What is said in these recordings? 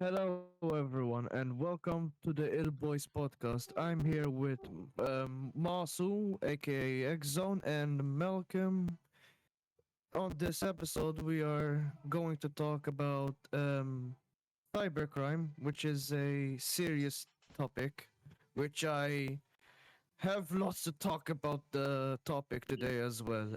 Hello, everyone, and welcome to the Il-boyz Podcast. I'm here with Masu, aka X Zone, and Malcolm. On this episode, we are going to talk about cybercrime, which is a serious topic, which I have lots to talk about the topic today as well.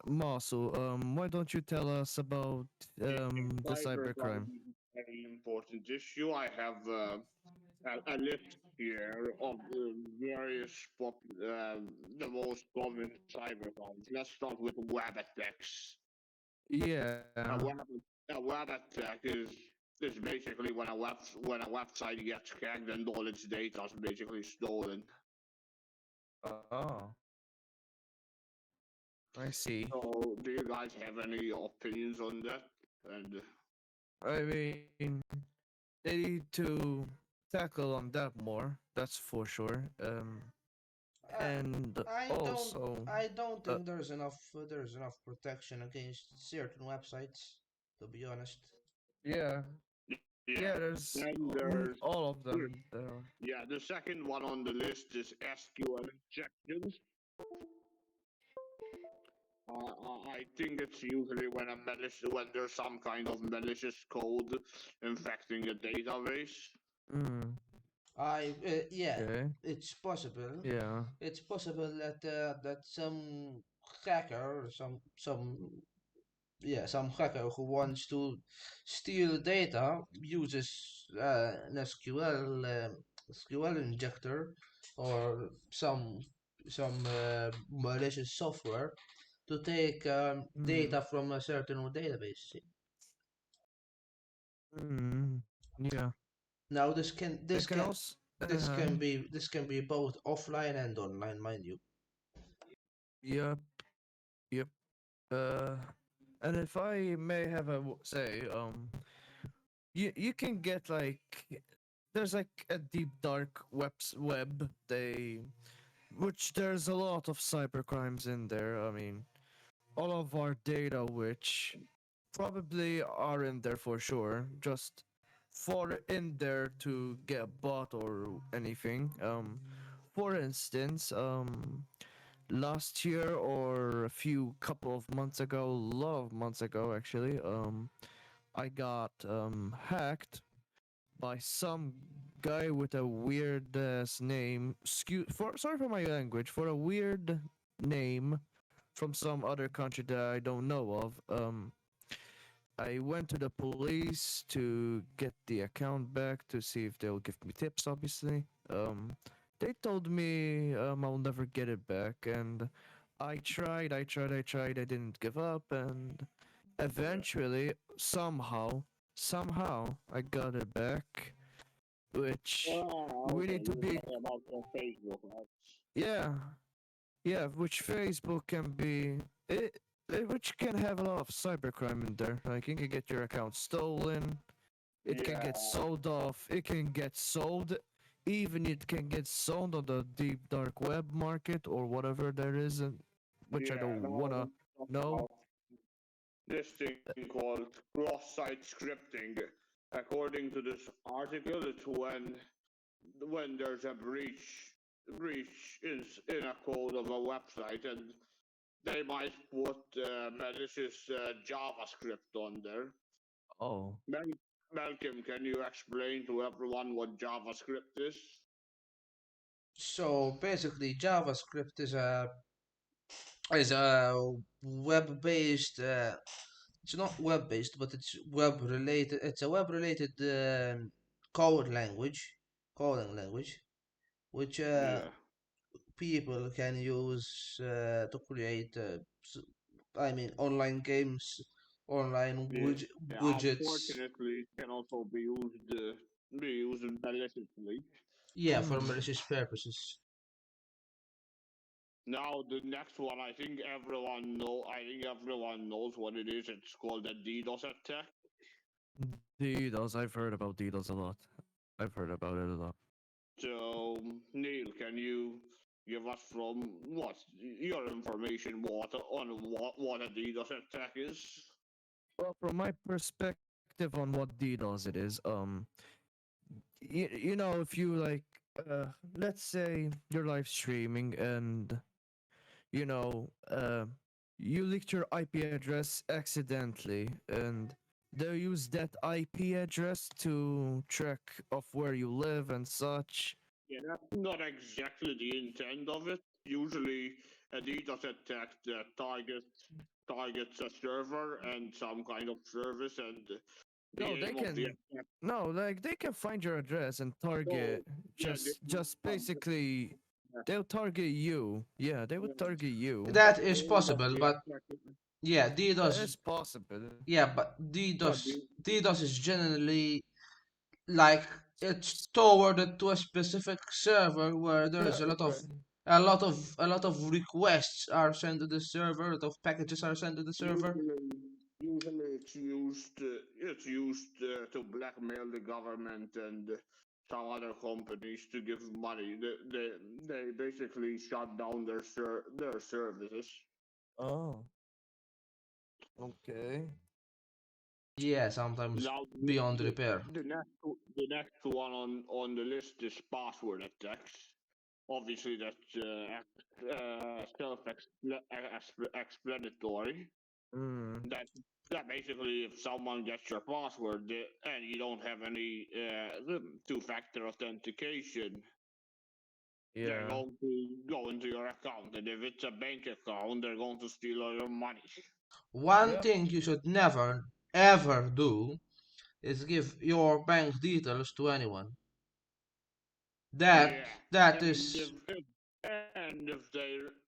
Masu, why don't you tell us about Yeah, the cybercrime cybercrime? is a very important issue. I have a list here of various the most common cybercrimes. Let's start with web attacks. Yeah. A web, a web attack is basically when a website gets hacked and all its data is basically stolen. Oh, I see. So, do you guys have any opinions on that? And I mean, they need to tackle on that more. That's for sure. I, And I don't also, I don't uh, think there's enough protection against certain websites, to be honest. yeah, yeah, yeah. There's then there's all of them. There. yeah, the second one on the list is SQL injections. I think it's usually when there's some kind of malicious code infecting a database. Mm, Yeah, okay. it's possible. Yeah. It's possible that some hacker, some hacker who wants to steal data uses an SQL injector or some malicious software to take Mm, data from a certain database. mm, yeah. Now this can They this can can also. this can be this can be both offline and online, mind you. Yep. Yep. Uh, and if I may have a say, you can get like there's like a deep dark web they which there's a lot of cyber crimes in there. I mean, all of our data which probably are in there for sure, just for in there to get bought or anything. For instance, last year or a few couple of months ago, a lot of months ago actually, I got hacked by some guy with a weird ass name. Sorry for my language. For a weird name from some other country that I don't know of. I went to the police to get the account back to see if they'll give me tips. Obviously, they told me I'll never get it back, and I tried. I didn't give up, and Yeah. eventually, somehow, I got it back, which Oh, we okay. need to You be, say about the Facebook, right? yeah, yeah, which Facebook can be, which can have a lot of cybercrime in there. Like, you can get your account stolen, it can Yeah, get sold off, it can get sold, even it can get sold on the deep dark web market or whatever there is, and which I yeah. don't Now wanna let's talk know. about this thing called cross-site scripting. According to this article, it's when there's a breach in a code of a website, and they might put malicious JavaScript on there. Oh, Mal- Malcolm, can you explain to everyone what JavaScript is? So basically, JavaScript is a web-based. It's not web-based, but it's web-related. It's a web-related code language, coding language, which Yeah. people can use to create. I mean, online games, online Yeah, yeah, widgets. unfortunately, it can also be used maliciously. Yeah, for mm, malicious purposes. Now, the next one, I think everyone knows what it is. It's called a DDoS attack. DDoS. I've heard about DDoS a lot. I've heard about it a lot. So, Neil, can you give us from what your information what on what a DDoS attack is? Well, from my perspective, perspective on what DDoS it is, you know, if you like, let's say you're live streaming and you know, you leaked your IP address accidentally, and they use that IP address to track of where you live and such. Yeah, that's not exactly the intent of it. Usually, a DDoS attack that targets a server and some kind of service, and the No, they aim of the can. attack. No, like they can find your address and So, target. yeah, Just basically, they'll target you. Yeah, they would yeah, target you. That the is aim of possible, the but attack. yeah, It's possible. Yeah, DDoS is generally like it's forwarded to a specific server where there is Yeah, right. a lot of requests are sent to the server, a lot of packages are sent to the server. usually, usually it's used to blackmail the government and some other companies to give money. They basically shut down their services. Oh, okay. Yeah, sometimes Now beyond repair. the next one on the list is password attacks. Obviously, that's self-explanatory. Mm, That basically, if someone gets your password and you don't have any two-factor authentication, they're yeah. going to go into your account, and if it's a bank account, they're going to steal all your money. One Yep. thing you should never ever do is give your bank details to anyone. That Yeah, that and is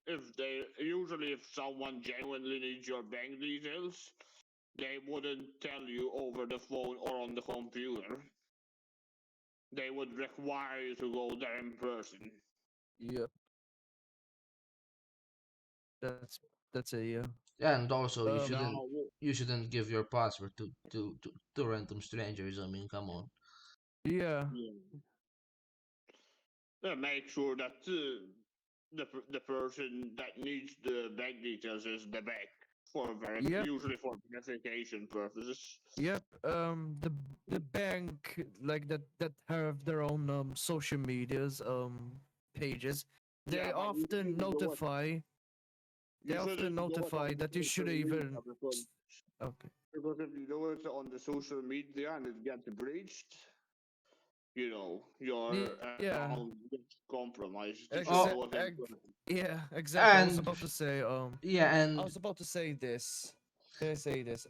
if they usually if someone genuinely needs your bank details, they wouldn't tell you over the phone or on the computer. They would require you to go there in person. Yep. That's that's a yeah. and also Um. Now, you shouldn't give your password to random strangers. I mean, come on. Yeah. yeah, make sure that the person that needs the bank details is the bank Yep. usually for verification purposes. Yep. The bank like that have their own social medias pages. They Yeah, but you often shouldn't do it. notify. They You often shouldn't do it notify on the that you should social media even. because Okay. because if you do it on the social media and it gets breached, your Yeah. account gets compromised. You should Oh, do it in Yeah. Exactly. I was and about to say. yeah, I and was about to say this. Can I say this?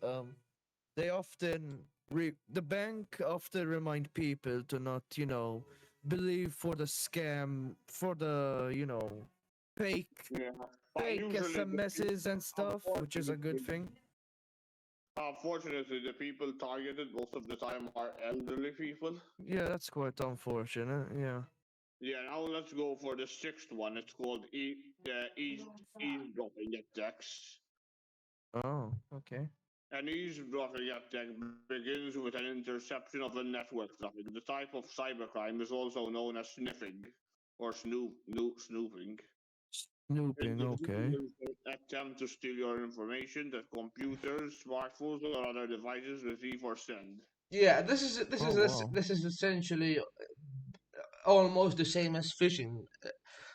They often the bank often remind people to not, believe for the scam, for the, fake yeah. But fake usually the people, SMSs and stuff, which is a good unfortunately, thing. unfortunately, the people targeted most of the time are elderly people. Yeah, that's quite unfortunate. Yeah. Yeah, now let's go for the sixth one. It's called eavesdropping attacks. Oh, okay. An eavesdropping attack begins with an interception of a network traffic. The type of cybercrime is also known as sniffing or snooping. Snooping, okay. Individuals attempt to steal your information that computers, smartphones, or other devices receive or send. yeah, Oh wow. this is essentially almost the same as phishing,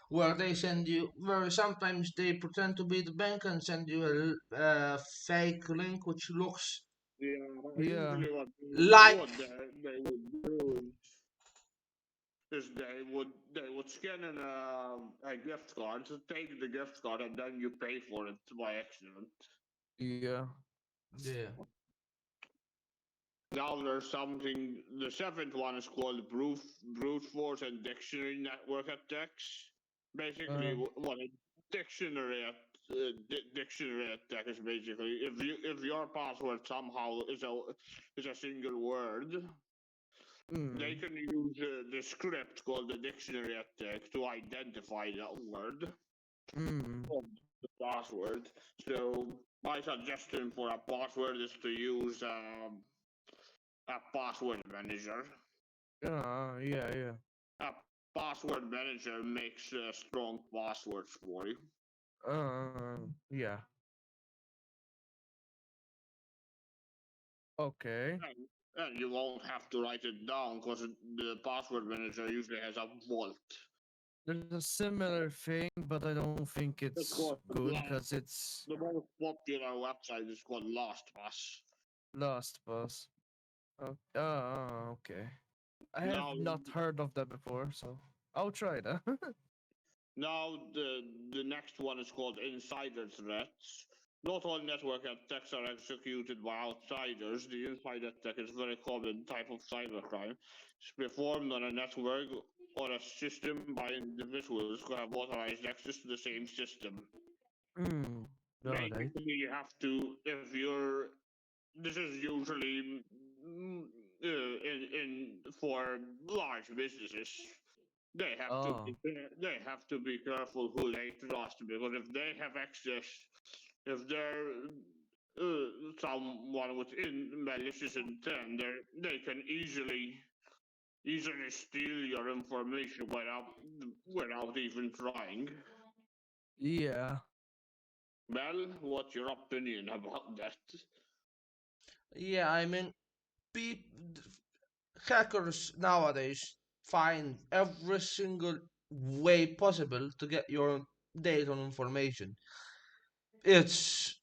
where they send you where sometimes they pretend to be the bank and send you a fake link which looks Yeah, Yeah. usually like they would do is they would scan a gift card, to take the gift card, and then you pay for it by accident. Yeah. yeah. Now there's something. The seventh one is called brute force and dictionary network attacks. Basically, Um. what a dictionary attack is basically if your password somehow is a single word, they Mm, can use the script called the dictionary attack to identify that word mm. of the password. So my suggestion for a password is to use a password manager. Yeah, yeah. A password manager makes strong passwords for you. Yeah. Okay. And you won't have to write it down because the password manager usually has a vault. There's a similar thing, but I don't think It's it's called good because it's the most popular website is called LastPass. LastPass. Okay. I have Now, not heard of that before, so I'll try that. now the next one is called insider threats. Not all network attacks are executed by outsiders. The insider attack is a very common type of cybercrime. It's performed on a network or a system by individuals who have authorized access to the same system. Hmm. Alright. Basically, you have to, if you're, this is usually in for large businesses. Oh. They have to be careful who they trust because if they have access, if they're someone with malicious intent, they can easily steal your information without even trying. Yeah. Well, what's your opinion about that? Yeah, I mean, peop- hackers nowadays find every single way possible to get your data and information. It's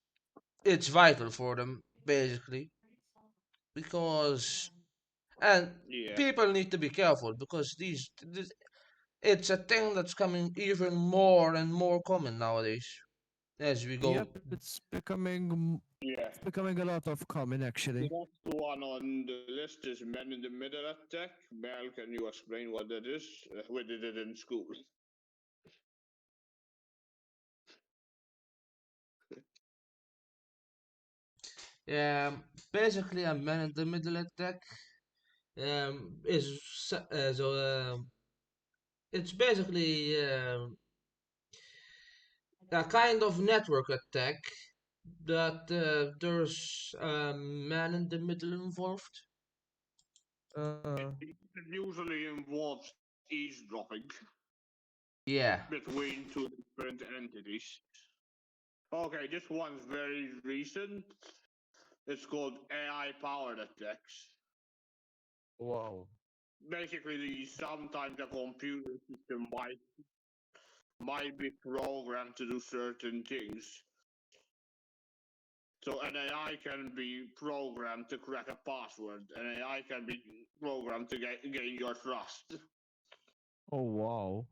it's vital for them basically because and Yeah, people need to be careful because this it's a thing that's coming even more and more common nowadays as we Yep, go. yeah. it's becoming a lot of common The actually. next one on the list is men in the middle attack. Mel, can you explain what that is? We did it in school. Basically a man in the middle attack is it's basically a kind of network attack that there's a man in the middle involved. Uh, It usually involves eavesdropping Yeah. between two different entities. Okay, this one's very recent. It's called AI powered attacks. wow. Basically, sometimes the computer system might be programmed to do certain things. So an AI can be programmed to crack a password. An AI can be programmed to gain your trust. Oh wow.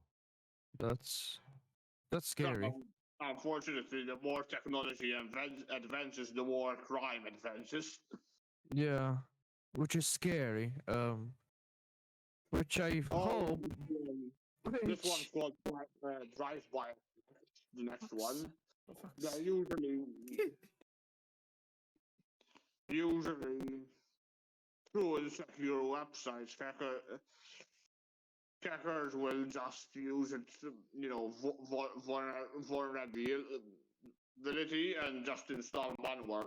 That's that's So, scary. unfortunately, the more technology advances, the more crime advances. Yeah. Which is scary. Which I Oh, hope this one's which called drive-by. The next fuck's one. They're fuck's usually through insecure websites. Hackers will just use its vulnerability and just install malware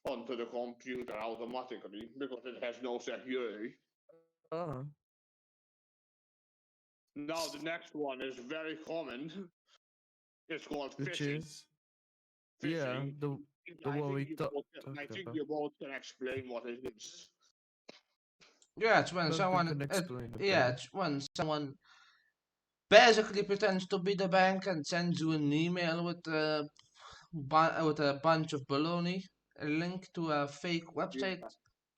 onto the computer automatically because it has no security. uh Now the next one is very common. It's called which phishing. is yeah, Phishing. the one we I talked think about. you both can explain what it is. Yeah, it's when Duncan someone can explain it yeah, better. it's when someone basically pretends to be the bank and sends you an email with with a bunch of baloney, a link to a fake Yeah. website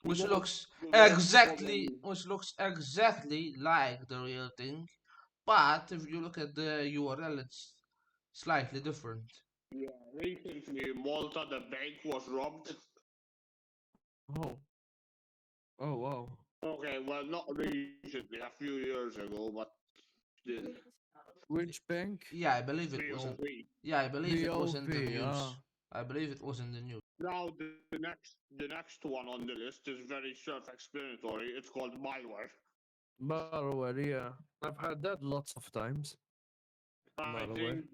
The which most looks the most exactly common which looks exactly like the real thing, but if you look at the URL, it's slightly different. Yeah, recently Malta the bank was robbed. Oh. Oh wow. Okay, well not recently, a few years ago, but still. Which bank? Yeah, I believe it was in. VOP. Yeah, I believe it was in the VOP, news. I believe it was in the news. Now the next one on the list is very self-explanatory. It's called malware. Malware, yeah. I've had that lots of times. I Malware. think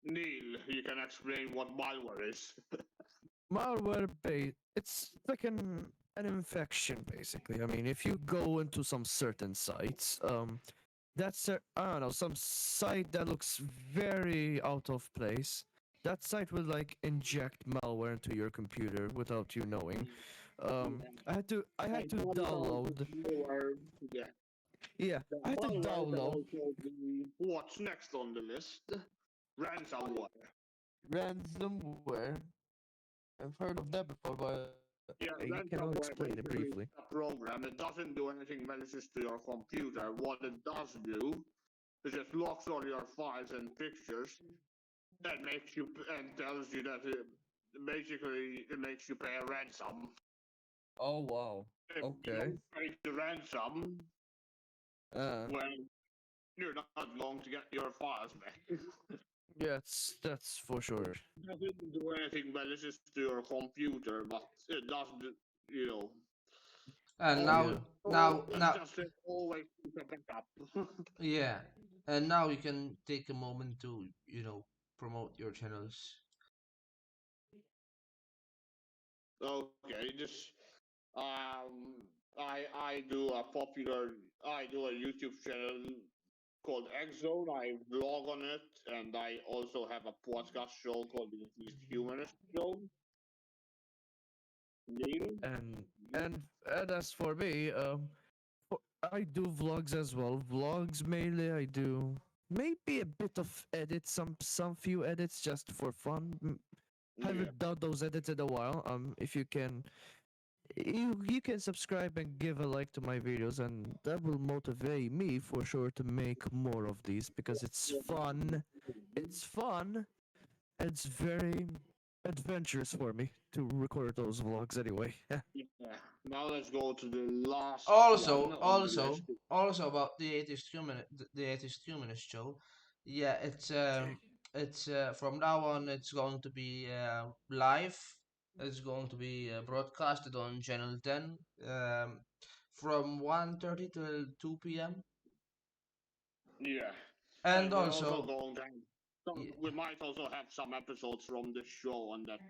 Neil, you can explain what malware is. Malware it's like an infection basically. I mean, if you go into some certain sites, that's I don't know, some site that looks very out of place. That site will like inject malware into your computer without you knowing. I had And to sometimes it's download. lower. Yeah. Yeah, The I had to malware can download also be what's next on the list. Ransomware. ransomware. I've heard of that before, but you Yeah, cannot explain it ransomware briefly. basically is a program. It doesn't do anything malicious to your computer. What it does do is it locks all your files and pictures and makes you and tells you that basically it makes you pay a ransom. Oh wow. If you Okay. don't pay the ransom, Uh, well, you're not going to get your files back. yeah, that's for sure. It doesn't do anything malicious to your computer, but it does, you know, And all, Yeah. it now, just always keep a backup. yeah, and now you can take a moment to, promote your channels. Okay, just I do a popular I do a YouTube channel called X Zone. I vlog on it, and I also have a podcast show called the East Humanist Show. Neil? And as for me, I do vlogs as well. Vlogs mainly. I do maybe a bit of edits, some few edits just for fun. Yeah, Haven't done those edits in a while. If you can, you can subscribe and give a like to my videos, and that will motivate me for sure to make more of these because it's fun. It's fun. It's very adventurous for me to record those vlogs anyway. yeah. Now let's go to the last one Also, on the also, list. also about the atheist humanist show. Yeah, it's from now on. It's going to be live. It's going to be broadcasted on Channel 10 from 1:30 till 2 p.m. Yeah, And and we're also also, going to have y- we might also have some episodes from the show on that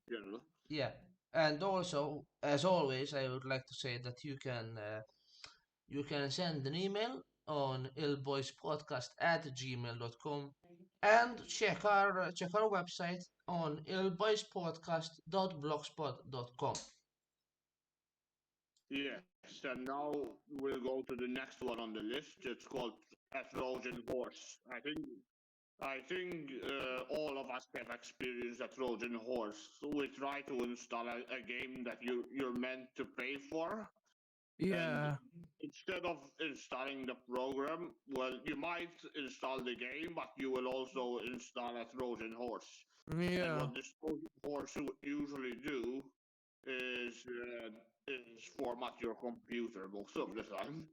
channel. yeah, and also, as always, I would like to say that you can send an email on ilboyspodcast@gmail.com and check our website on ilboyspodcast.blogspot.com. Yes, and now we'll go to the next one on the list. It's called A Trojan Horse. I think all of us have experienced a Trojan horse. So we try to install a game that you're meant to pay for, and Yeah, instead of installing the program, well, you might install the game, but you will also install a Trojan horse. And yeah, what this Trojan horse usually do is format your computer most of the time.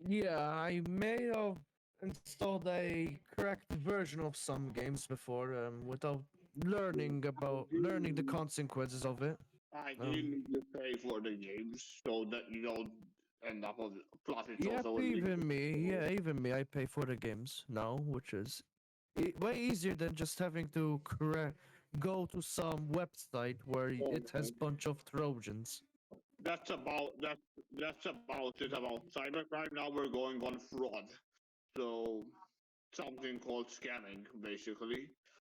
yeah. I may have installed a cracked version of some games before, without learning the Ideally, consequences of it. Um, ideally, you pay for the games so that you don't end up on. Plus, it's yep, also illegal. even me. So, Yeah, even me. I pay for the games now, which is way easier than just having to go to some website where it has uh, bunch of Trojans. that's about that. That's about it about cybercrime. Now we're going on fraud. So something called scamming, basically.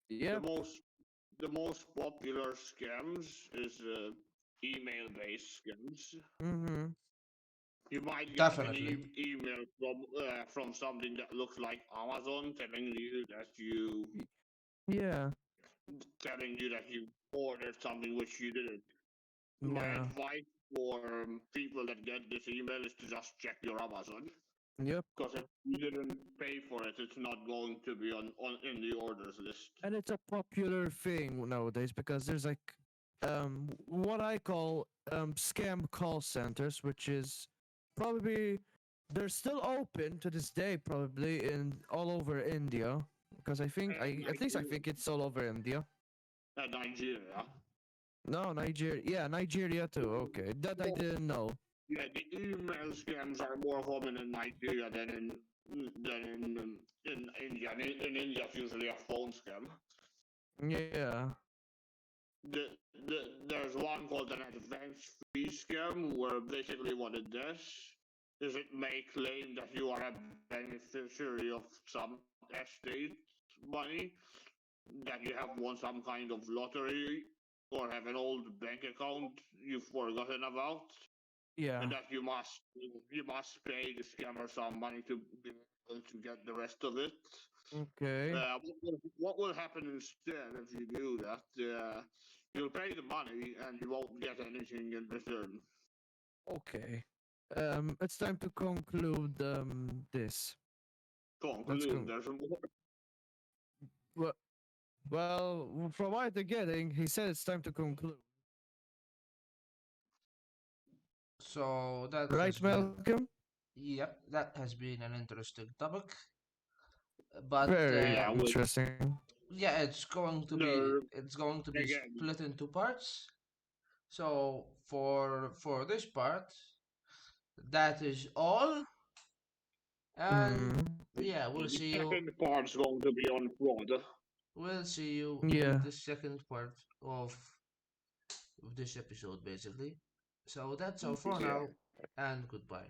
The Yep. most the most popular scams is email-based scams. Mm-hmm. You might get an Definitely. email from something that looks like Amazon Yeah. telling you that you ordered something which you didn't. My Yeah. advice for people that get this email is to just check your Amazon, Yep. because if you didn't pay for it, it's not going to be on in the orders list. And it's a popular thing nowadays because there's like what I call scam call centers, which is probably they're still open to this day, probably in all over India. Because I think And I at least I think it's all over India. Nigeria. No, Nigeria. Yeah, Nigeria too. Okay, that I Well, didn't know. yeah, the email scams are more common in Nigeria than in India. In India, it's usually a phone scam. Yeah. The, there's one called an advance fee scam, where basically what it does is it may claim that you are a beneficiary of some estate money, that you have won some kind of lottery, or have an old bank account you've forgotten about, Yeah. and that you must pay the scammer some money to be able to get the rest of it. Okay. What will happen instead if you do that? You'll pay the money and you won't get anything in return. Okay. It's time to conclude this. Let's Conclude. go. There's more. Well, well, from what they're getting, he said it's time to conclude. So that has Right, been, Malcolm? yep, that has been an interesting topic. But Very Yeah, with interesting. yeah, there it's going to be again. split into parts. So for this part, that is all. And Mm. yeah, The second part's going to be on fraud. we'll see you in Yeah. the second part of this episode, basically. So that's all for Yeah. now, and goodbye.